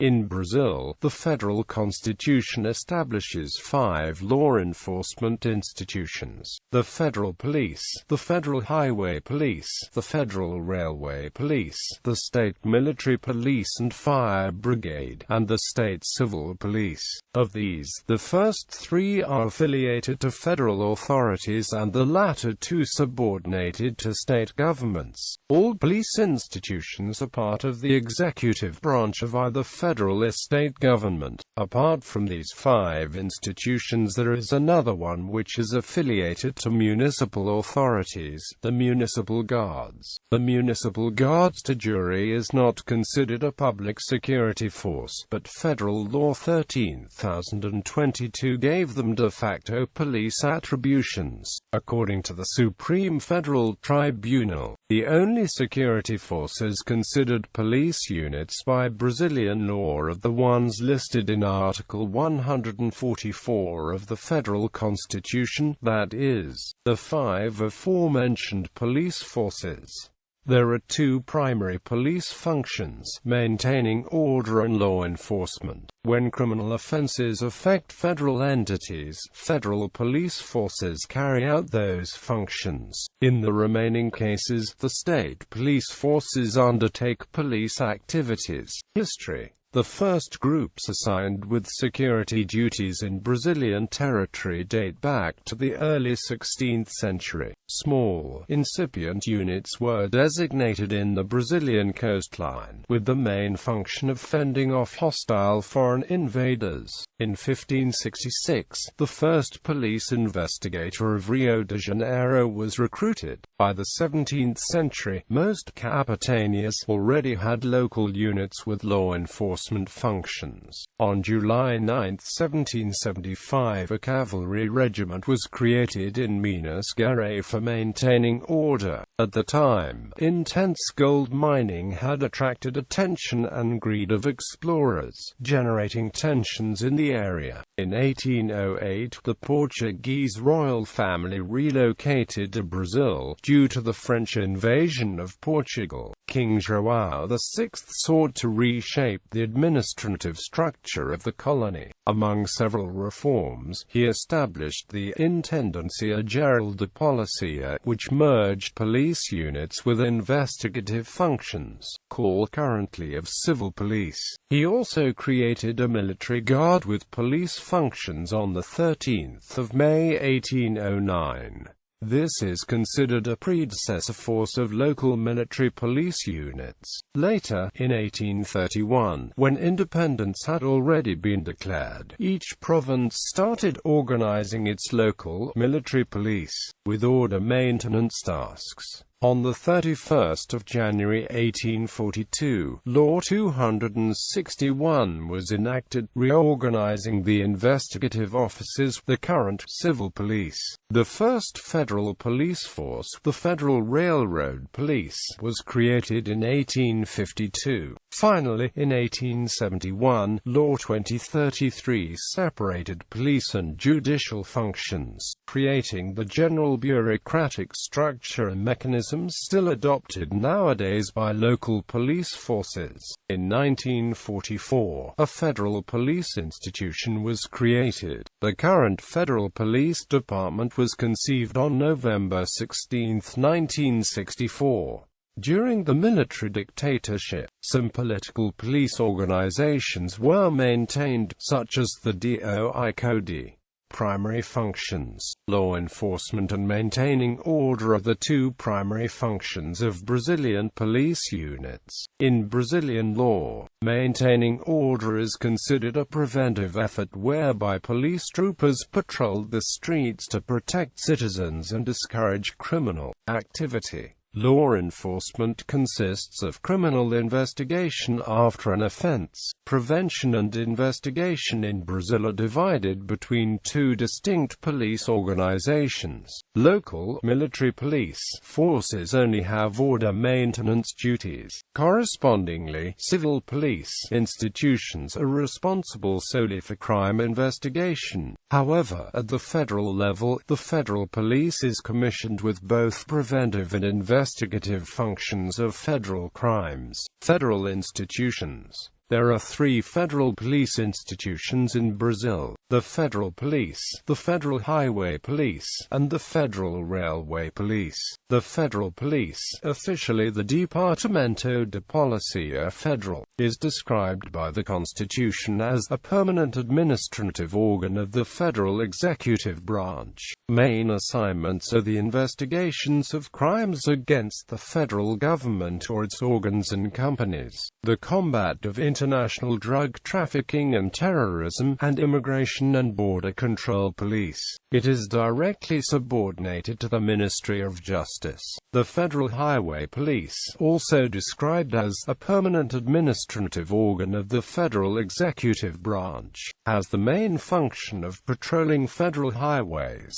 In Brazil, the federal constitution establishes 5 law enforcement institutions: the federal police, the federal highway police, the federal railway police, the state military police and fire brigade, and the state civil police. Of these, the first 3 are affiliated to federal authorities and the latter 2 subordinated to state governments. All police institutions are part of the executive branch of either federal or state government. Apart from these 5 institutions, there is another one which is affiliated to municipal authorities, the municipal guards. The municipal guards de jure is not considered a public security force, but federal law 13,022 gave them de facto police attributions. According to the Supreme Federal Tribunal, the only security forces considered police units by Brazilian law are the ones listed in Article 144 of the Federal Constitution, that is, the 5 aforementioned police forces. There are 2 primary police functions: maintaining order and law enforcement. When criminal offenses affect federal entities, federal police forces carry out those functions. In the remaining cases, the state police forces undertake police activities. History. The first groups assigned with security duties in Brazilian territory date back to the early 16th century. Small, incipient units were designated in the Brazilian coastline, with the main function of fending off hostile foreign invaders. In 1566, the first police investigator of Rio de Janeiro was recruited. By the 17th century, most capitanias already had local units with law enforcement functions. On July 9, 1775, a cavalry regiment was created in Minas Gerais for maintaining order. At the time, intense gold mining had attracted attention and greed of explorers, generating tensions in the area. In 1808, the Portuguese royal family relocated to Brazil due to the French invasion of Portugal. King João VI sought to reshape the administrative structure of the colony. Among several reforms, he established the Intendencia Geral de Policia, which merged police units with investigative functions, called currently of civil police. He also created a military guard with police functions on the 13th of May 1809. This is considered a predecessor force of local military police units. Later, in 1831, when independence had already been declared, each province started organizing its local military police, with order maintenance tasks. On the 31st of January 1842, Law 261 was enacted, reorganizing the investigative offices, the current civil police. The first federal police force, the Federal Railroad Police, was created in 1852. Finally, in 1871, Law 2033 separated police and judicial functions, creating the general bureaucratic structure and mechanisms still adopted nowadays by local police forces. In 1944, a federal police institution was created. The current Federal Police Department was conceived on November 16, 1964. During the military dictatorship, some political police organizations were maintained, such as the DOI-CODE. Primary functions. Law enforcement and maintaining order are the 2 primary functions of Brazilian police units. In Brazilian law, maintaining order is considered a preventive effort whereby police troopers patrol the streets to protect citizens and discourage criminal activity. Law enforcement consists of criminal investigation after an offense. Prevention and investigation in Brazil are divided between 2 distinct police organizations. Local military police forces only have order maintenance duties. Correspondingly, civil police institutions are responsible solely for crime investigation. However, at the federal level, the federal police is commissioned with both preventive and investigative functions of federal crimes. Federal institutions. There are three federal police institutions in Brazil: the Federal Police, the Federal Highway Police, and the Federal Railway Police. The Federal Police, officially the Departamento de Policia Federal, is described by the Constitution as a permanent administrative organ of the federal executive branch. Main assignments are the investigations of crimes against the federal government or its organs and companies, the combat of international drug trafficking and terrorism, and immigration and border control police. It is directly subordinated to the Ministry of Justice. The Federal Highway Police, also described as a permanent administrative organ of the federal executive branch, has the main function of patrolling federal highways.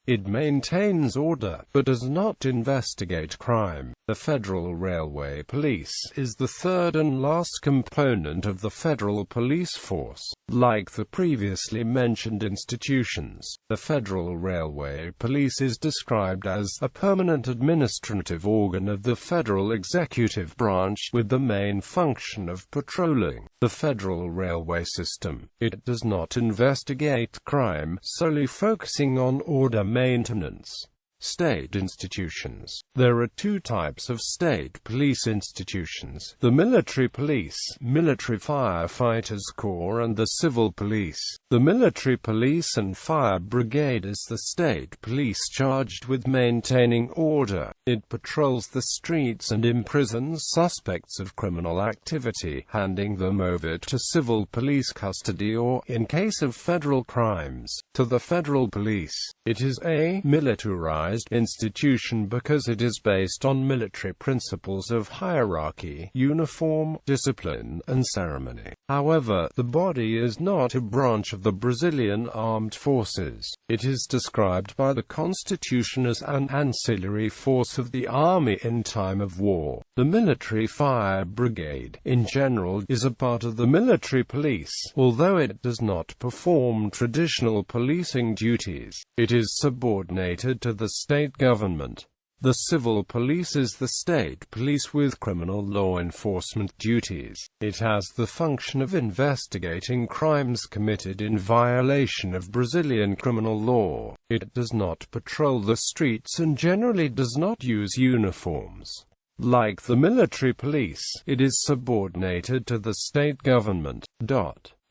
It maintains order, but does not investigate crime. The Federal Railway Police is the third and last component of the federal police force. Like the previously mentioned institutions, the Federal Railway Police is described as a permanent administrative organ of the federal executive branch with the main function of patrolling the federal railway system. It does not investigate crime, solely focusing on order maintenance. State institutions. There are two types of state police institutions: the military police, military firefighters corps, and the civil police. The military police and fire brigade is the state police charged with maintaining order. It patrols the streets and imprisons suspects of criminal activity, handing them over to civil police custody or, in case of federal crimes, to the federal police. It is a militarized institution because it is based on military principles of hierarchy, uniform, discipline, and ceremony. However, the body is not a branch of the Brazilian armed forces. It is described by the Constitution as an ancillary force of the army in time of war. The military fire brigade, in general, is a part of the military police, although it does not perform traditional policing duties. It is subordinated to the state government. The civil police is the state police with criminal law enforcement duties. It has the function of investigating crimes committed in violation of Brazilian criminal law. It does not patrol the streets and generally does not use uniforms. Like the military police, it is subordinated to the state government.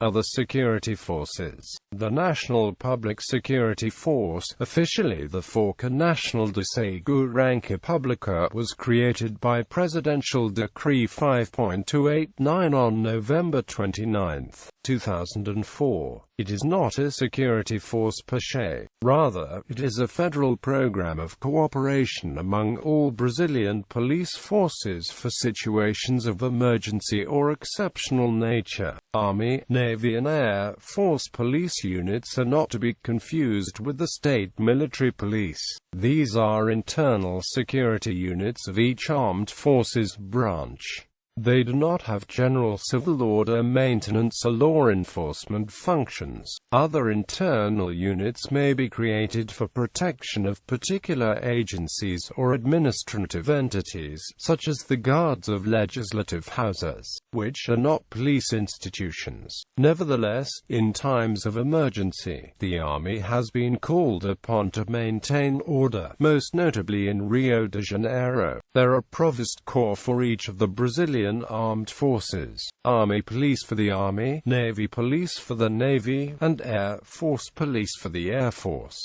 Other security forces. The National Public Security Force, officially the Força Nacional de Segurança Pública, was created by Presidential Decree 5.289 on November 29, 2004. It is not a security force per se. Rather, it is a federal program of cooperation among all Brazilian police forces for situations of emergency or exceptional nature. Army, Navy and Air Force police units are not to be confused with the state military police. These are internal security units of each armed forces branch. They do not have general civil order maintenance or law enforcement functions. Other internal units may be created for protection of particular agencies or administrative entities, such as the guards of legislative houses, which are not police institutions. Nevertheless, in times of emergency, the army has been called upon to maintain order, most notably in Rio de Janeiro. There are provost corps for each of the Brazilian armed forces: Army Police for the Army, Navy Police for the Navy, and Air Force Police for the Air Force.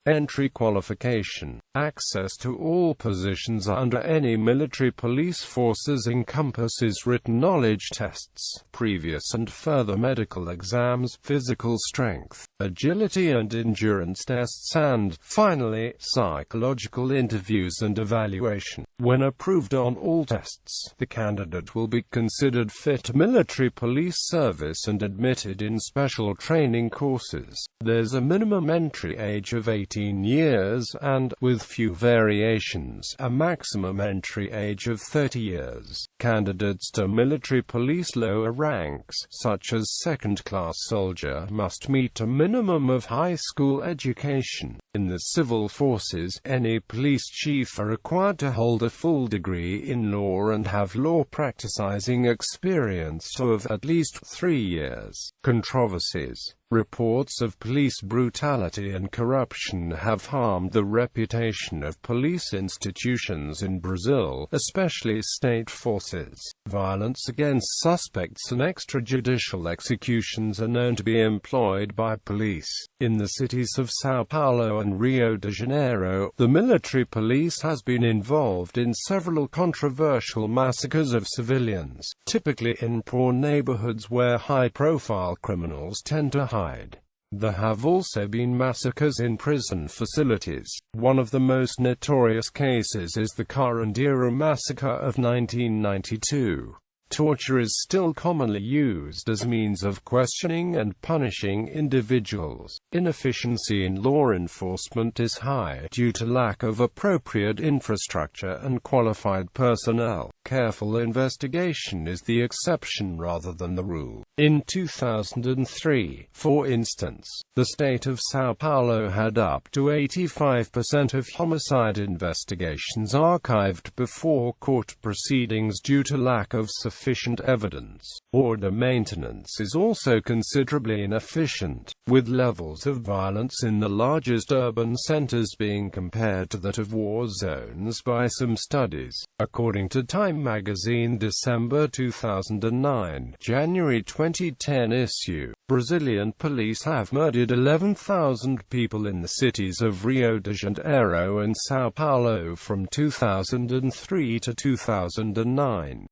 Entry qualification. Access to all positions under any military police forces encompasses written knowledge tests, previous and further medical exams, physical strength, agility and endurance tests, and, finally, psychological interviews and evaluation. When approved on all tests, the candidate will be considered fit to military police service and admitted in special training courses. There's a minimum entry age of 18. 18 years and, with few variations, a maximum entry age of 30 years. Candidates to military police lower ranks, such as second-class soldier, must meet a minimum of high school education. In the civil forces, any police chief are required to hold a full degree in law and have law practicing experience of at least 3 years. Controversies. Reports of police brutality and corruption have harmed the reputation of police institutions in Brazil, especially state forces. Violence against suspects and extrajudicial executions are known to be employed by police. In the cities of São Paulo and Rio de Janeiro, the military police has been involved in several controversial massacres of civilians, typically in poor neighborhoods where high-profile criminals tend to hide. There have also been massacres in prison facilities. One of the most notorious cases is the Carandiru massacre of 1992. Torture is still commonly used as means of questioning and punishing individuals. Inefficiency in law enforcement is high due to lack of appropriate infrastructure and qualified personnel. Careful investigation is the exception rather than the rule. In 2003, for instance, the state of São Paulo had up to 85% of homicide investigations archived before court proceedings due to lack of sufficient evidence. Order maintenance is also considerably inefficient, with levels of violence in the largest urban centers being compared to that of war zones by some studies. According to Time magazine December 2009, January 2010 issue, Brazilian police have murdered 11,000 people in the cities of Rio de Janeiro and São Paulo from 2003 to 2009.